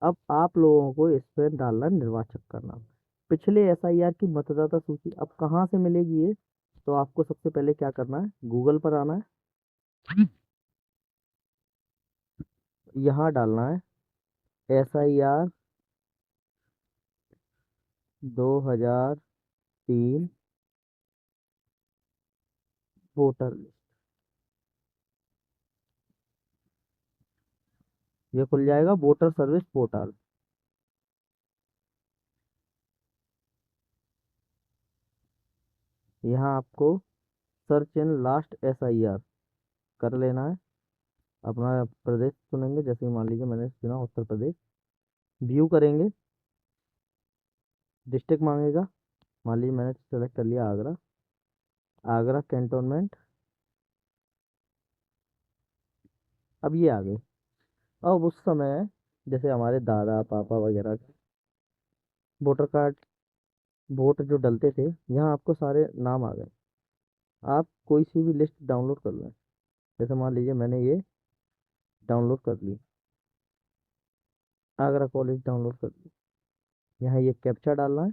अब आप लोगों को इस पे डालना है निर्वाचक का नाम। पिछले एसआईआर की मतदाता सूची अब कहाँ से मिलेगी ये? तो आपको सबसे पहले क्या करना है, गूगल पर आना है, यहाँ डालना है SIR 2003 वोटर लिस्ट। ये खुल जाएगा वोटर सर्विस पोर्टल। यहाँ आपको सर्च इन लास्ट SIR कर लेना है। अपना प्रदेश चुनेंगे, जैसे कि मान लीजिए मैंने चुना उत्तर प्रदेश। व्यू करेंगे, डिस्ट्रिक्ट मांगेगा। मान लीजिए मैंने सेलेक्ट कर लिया आगरा। आगरा कैंटोनमेंट। अब ये आ गई। अब उस समय जैसे हमारे दादा पापा वगैरह के वोटर कार्ड, वोट जो डलते थे, यहाँ आपको सारे नाम आ गए। आप कोई सी भी लिस्ट डाउनलोड कर लें। जैसे मान लीजिए मैंने ये डाउनलोड कर ली, आगरा कॉलेज डाउनलोड कर ली। यहाँ ये कैप्चा डालना है।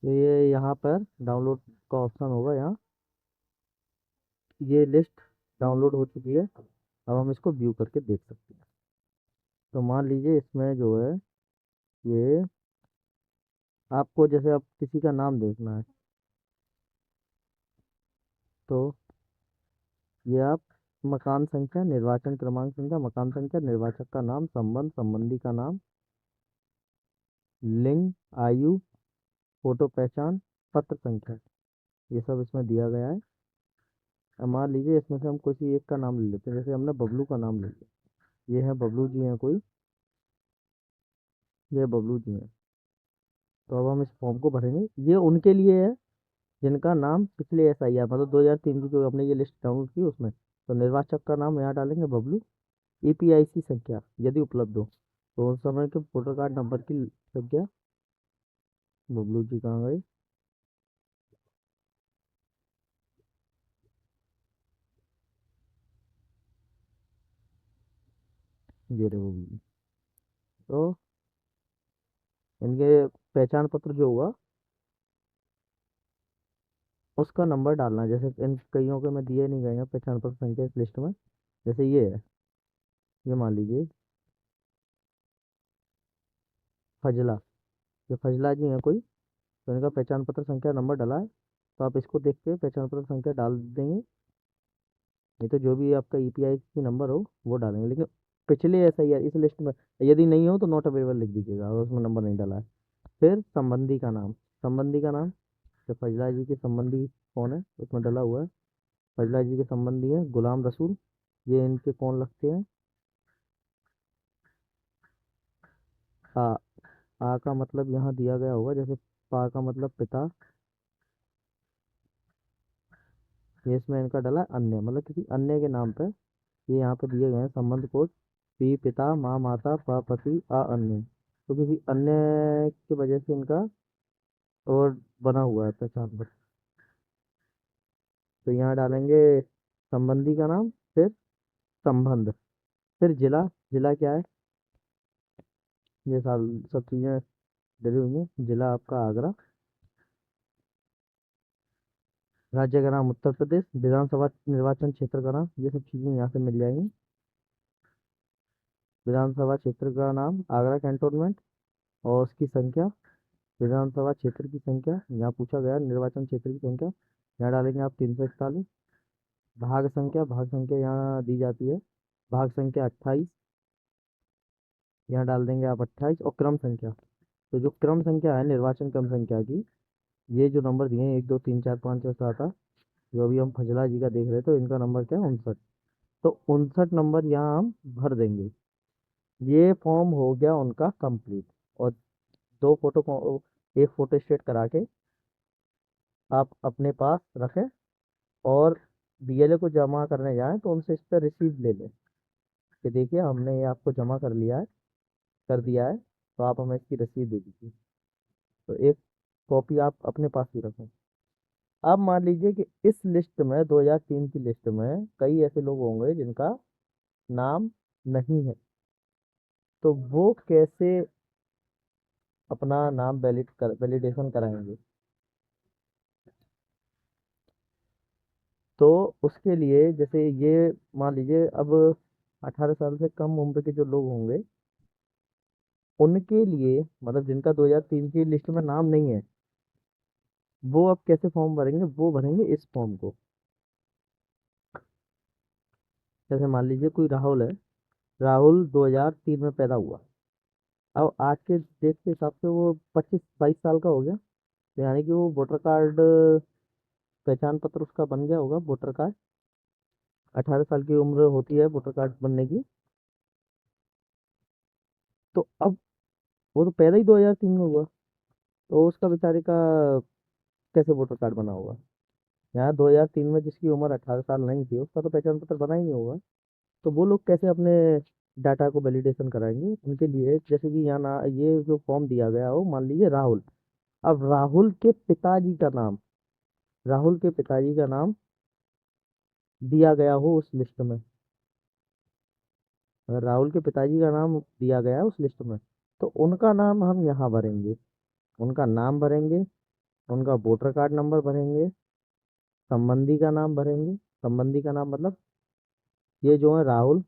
तो ये यहाँ पर डाउनलोड का ऑप्शन होगा यहाँ। ये लिस्ट डाउनलोड हो चुकी है। अब हम इसको व्यू करके देख सकते हैं। तो मान लीजिए इसमें जो है, ये आपको जैसे अब किसी का नाम देखना है, तो ये आप मकान संख्या, निर्वाचन क्रमांक संख्या, मकान संख्या, निर्वाचक का नाम, संबंध, संबंधी का नाम, लिंग, आयु, फोटो पहचान, पत्र संख्या, ये सब इसमें दिया गया है। अब मान लीजिए इसमें से हम किसी एक का नाम ले लेते हैं। जैसे हमने बबलू का नाम ले लिया। ये है बबलू जी हैं कोई, ये बबलू जी हैं। तो अब हम इस फॉर्म को भरेंगे। ये उनके लिए है जिनका नाम पिछले SIR, मतलब 2003 की जो हमने ये लिस्ट डाउनलोड की उसमें। तो निर्वाचक का नाम यहाँ डालेंगे बबलू। EPIC संख्या यदि उपलब्ध हो, तो उस समय के वोटर कार्ड नंबर की संख्या। बबलू जी कहाँ गए? ये रहे बबलू जी। तो इनके पहचान पत्र जो होगा उसका नंबर डालना है। जैसे इन कईयों के में दिए नहीं गए हैं पहचान पत्र संख्या इस लिस्ट में। जैसे ये है, ये मान लीजिए फजला, ये फजला जी हैं कोई। तो इनका पहचान पत्र संख्या नंबर डाला है। तो आप इसको देख के पहचान पत्र संख्या डाल देंगे। नहीं तो जो भी आपका EPIC नंबर हो वो डालेंगे। लेकिन पिछले SIR इस लिस्ट में यदि नहीं हो तो नॉट अवेलेबल लिख दीजिएगा, और उसमें नंबर नहीं डाला है। फिर संबंधी का नाम, संबंधी का नाम, तो फजला जी के संबंधी कौन है उसमें डला हुआ है। फजला जी के संबंधी है गुलाम रसूल। ये इनके कौन लगते हैं? आ। आ का मतलब यहाँ दिया गया होगा। जैसे पा का मतलब पिता। ये इसमें इनका डला है अन्य, मतलब किसी अन्य के नाम पे ये यहाँ पे दिए गए हैं संबंध कोड। पी पिता, माँ माता, पा पति, आ अन्य। तो किसी अन्य की वजह से इनका और बना हुआ है पहचान पत्र। तो यहाँ डालेंगे संबंधी का नाम, फिर संबंध, फिर जिला। जिला क्या है? ये सब चीज़ें डली हुई हैं। जिला आपका आगरा। राज्य का नाम उत्तर प्रदेश। विधानसभा निर्वाचन क्षेत्र का नाम, ये सब चीज़ें यहाँ से मिल जाएंगी। विधानसभा क्षेत्र का नाम आगरा कैंटोनमेंट, और उसकी संख्या, विधानसभा क्षेत्र की संख्या यहाँ पूछा गया, निर्वाचन क्षेत्र की संख्या यहाँ डालेंगे आप 341। भाग संख्या, भाग संख्या यहाँ दी जाती है, भाग संख्या 28। यहाँ डाल देंगे आप 28 और क्रम संख्या। तो जो क्रम संख्या है निर्वाचन क्रम संख्या की, ये जो नंबर दिए हैं 1 2 3 4 5 6 7 8, जो अभी हम फजला जी का देख रहे थे, तो इनका नंबर क्या है 59। तो 59 नंबर यहाँ हम भर देंगे। ये फॉर्म हो गया उनका कंप्लीट। और दो फोटो एक फोटो स्टेट करा के आप अपने पास रखें, और बीएलए को जमा करने जाएं तो उनसे इस पर रिसीव ले लें कि देखिए हमने ये आपको जमा कर लिया है, कर दिया है, तो आप हमें इसकी रसीद दे दीजिए। तो एक कॉपी आप अपने पास ही रखें। अब मान लीजिए कि इस लिस्ट में 2003 की लिस्ट में कई ऐसे लोग होंगे जिनका नाम नहीं है, तो वो कैसे अपना नाम वैलिडेशन कराएंगे? तो उसके लिए जैसे ये मान लीजिए अब 18 साल से कम उम्र के जो लोग होंगे, उनके लिए मतलब जिनका 2003 की लिस्ट में नाम नहीं है, वो अब कैसे फॉर्म भरेंगे? वो भरेंगे इस फॉर्म को। जैसे मान लीजिए कोई राहुल है, राहुल 2003 में पैदा हुआ। अब आज के डेट के हिसाब से वो 25 22 साल का हो गया, तो यानी कि वो वोटर कार्ड, पहचान पत्र उसका बन गया होगा वोटर कार्ड। 18 साल की उम्र होती है वोटर कार्ड बनने की। तो अब वो तो पैदा ही 2003 में हुआ, तो उसका बेचारे का कैसे वोटर कार्ड बना होगा? यहाँ 2003 में जिसकी उम्र 18 साल नहीं थी उसका तो पहचान पत्र बना ही नहीं होगा। तो वो लोग कैसे अपने डाटा को वैलिडेशन कराएंगे? उनके लिए जैसे कि यहाँ ना ये जो फॉर्म दिया गया हो, मान लीजिए राहुल। अब राहुल के पिताजी का नाम, राहुल के पिताजी का नाम दिया गया हो उस लिस्ट में, अगर राहुल के पिताजी का नाम दिया गया है उस लिस्ट में, तो उनका नाम हम यहाँ भरेंगे। उनका नाम भरेंगे, उनका वोटर कार्ड नंबर भरेंगे, संबंधी का नाम भरेंगे। संबंधी का नाम मतलब ये जो है राहुल,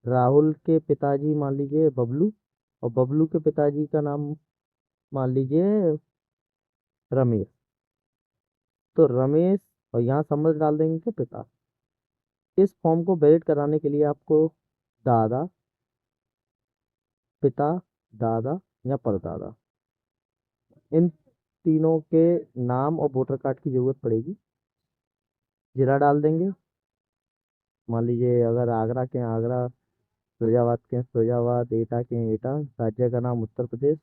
राहुल के पिताजी मान लीजिए बबलू, और बबलू के पिताजी का नाम मान लीजिए रमेश। तो रमेश, और यहाँ संबंध डाल देंगे कि पिता। इस फॉर्म को वैलिड कराने के लिए आपको दादा, पिता, दादा या परदादा, इन तीनों के नाम और वोटर कार्ड की जरूरत पड़ेगी। जिला डाल देंगे, मान लीजिए अगर आगरा के हैं आगरा, फिरोजाबाद के हैं फिरोजाबाद, एटा के हैं एटा, राज्य का नाम उत्तर प्रदेश,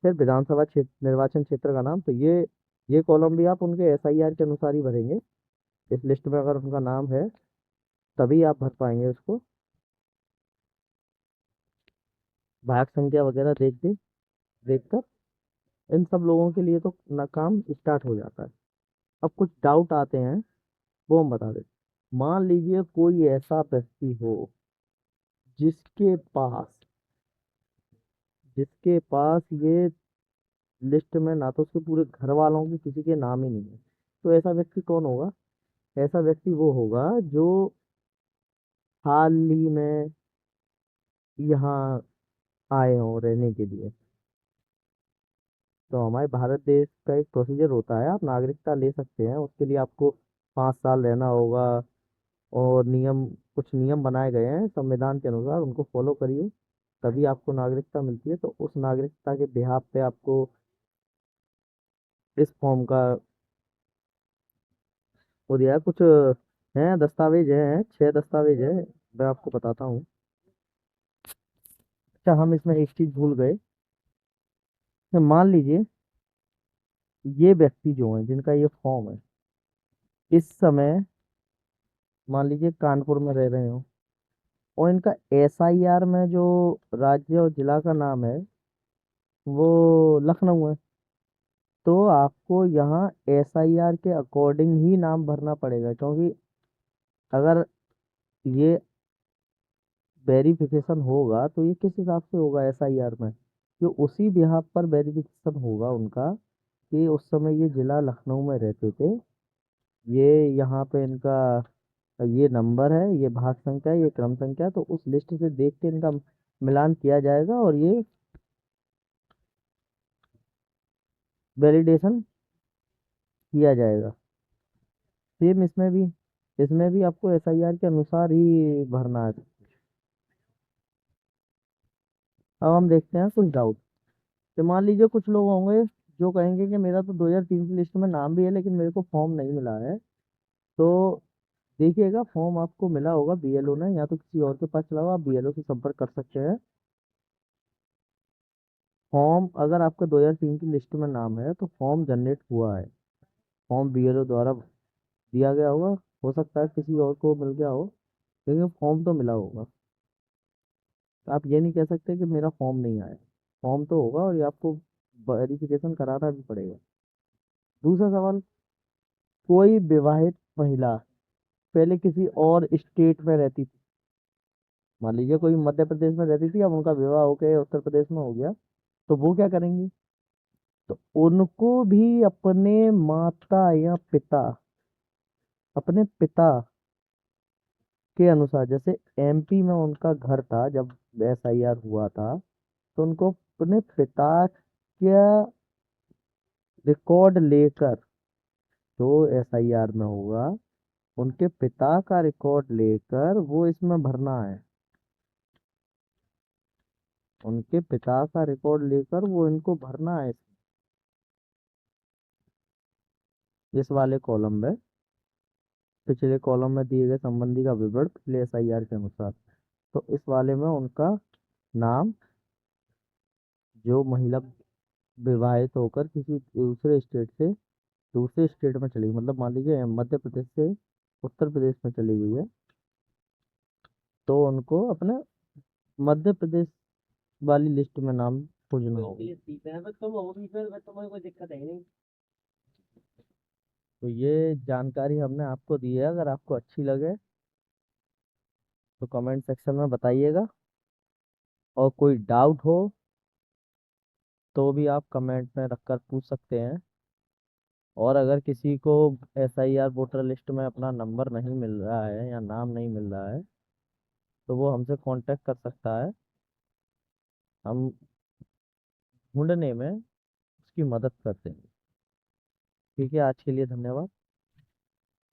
फिर विधानसभा क्षेत्र निर्वाचन क्षेत्र का नाम। तो ये कॉलम भी आप उनके एसआईआर के अनुसार ही भरेंगे। इस लिस्ट में अगर उनका नाम है तभी आप भर पाएंगे उसको। भाग संख्या वगैरह देखकर इन सब लोगों के लिए तो ना काम स्टार्ट हो जाता है। अब कुछ डाउट आते हैं, वो हम बता दें। मान लीजिए कोई ऐसा व्यक्ति हो जिसके पास जिसके पास ये लिस्ट में ना तो उसके पूरे घर वालों के किसी के नाम ही नहीं है, तो ऐसा व्यक्ति कौन होगा? ऐसा व्यक्ति वो होगा जो हाल ही में यहाँ आए हों रहने के लिए। तो हमारे भारत देश का एक प्रोसीजर होता है, आप नागरिकता ले सकते हैं, उसके लिए आपको 5 साल रहना होगा। और कुछ नियम बनाए गए हैं संविधान के अनुसार, उनको फॉलो करिए, तभी आपको नागरिकता मिलती है। तो उस नागरिकता के बिहाफ पे आपको इस फॉर्म का वो दिया है। कुछ हैं दस्तावेज हैं, 6 दस्तावेज है, मैं आपको बताता हूँ। अच्छा, हम इसमें एक चीज़ भूल गए। तो मान लीजिए ये व्यक्ति जो है जिनका ये फॉर्म है, इस समय मान लीजिए कानपुर में रह रहे हो, और इनका एसआईआर में जो राज्य और जिला का नाम है वो लखनऊ है, तो आपको यहाँ एसआईआर के अकॉर्डिंग ही नाम भरना पड़ेगा। क्योंकि अगर ये वेरिफिकेशन होगा तो ये किस हिसाब से होगा एसआईआर में, जो उसी बिहाफ पर वेरिफिकेशन होगा उनका कि उस समय ये जिला लखनऊ में रहते थे, ये यहाँ पे इनका ये नंबर है, ये भाग संख्या है, ये क्रम संख्या है। तो उस लिस्ट से देख के इनका मिलान किया जाएगा और ये वैलिडेशन किया जाएगा। सेम इसमें भी आपको एसआईआर के अनुसार ही भरना है। अब हम देखते हैं कुछ डाउट। तो मान लीजिए कुछ लोग होंगे जो कहेंगे कि मेरा तो 2003 की लिस्ट में नाम भी है लेकिन मेरे को फॉर्म नहीं मिला है। तो देखिएगा, फॉर्म आपको मिला होगा बीएलओ ने, या तो किसी और के पास चला होगा, आप बीएलओ से संपर्क कर सकते हैं। फॉर्म अगर आपका 2003 की लिस्ट में नाम है तो फॉर्म जनरेट हुआ है, फॉर्म बीएलओ द्वारा दिया गया होगा। हो सकता है किसी और को मिल गया हो, लेकिन फॉर्म तो मिला होगा। तो आप ये नहीं कह सकते कि मेरा फॉर्म नहीं आया। फॉर्म तो होगा और ये आपको वेरिफिकेशन कराना भी पड़ेगा। दूसरा सवाल, कोई विवाहित महिला पहले किसी और स्टेट में रहती थी। मान लीजिए कोई मध्य प्रदेश में रहती थी, अब उनका विवाह होकर उत्तर प्रदेश में हो गया, तो वो क्या करेंगी? तो उनको भी अपने माता या पिता, अपने पिता के अनुसार, जैसे एमपी में उनका घर था जब एसआईआर हुआ था, तो उनको अपने पिता का रिकॉर्ड लेकर, जो एसआईआर में होगा, उनके पिता का रिकॉर्ड लेकर वो इसमें भरना है। उनके पिता का रिकॉर्ड लेकर वो इनको भरना है इस वाले कॉलम में। पिछले कॉलम में दिए गए संबंधी का विवरण पिछले एसआईआर के अनुसार। तो इस वाले में उनका नाम, जो महिला विवाहित होकर किसी दूसरे स्टेट से दूसरे स्टेट में चली गई, मतलब मान लीजिए मध्य प्रदेश से उत्तर प्रदेश में चली गई है, तो उनको अपने मध्य प्रदेश वाली लिस्ट में नाम खोजना होगा। तो ये जानकारी हमने आपको दी है, अगर आपको अच्छी लगे तो कमेंट सेक्शन में बताइएगा, और कोई डाउट हो तो भी आप कमेंट में रखकर पूछ सकते हैं। और अगर किसी को एसआईआर वोटर लिस्ट में अपना नंबर नहीं मिल रहा है या नाम नहीं मिल रहा है, तो वो हमसे कांटेक्ट कर सकता है। हम ढूंढने में उसकी मदद करते हैं। ठीक है, आज के लिए धन्यवाद।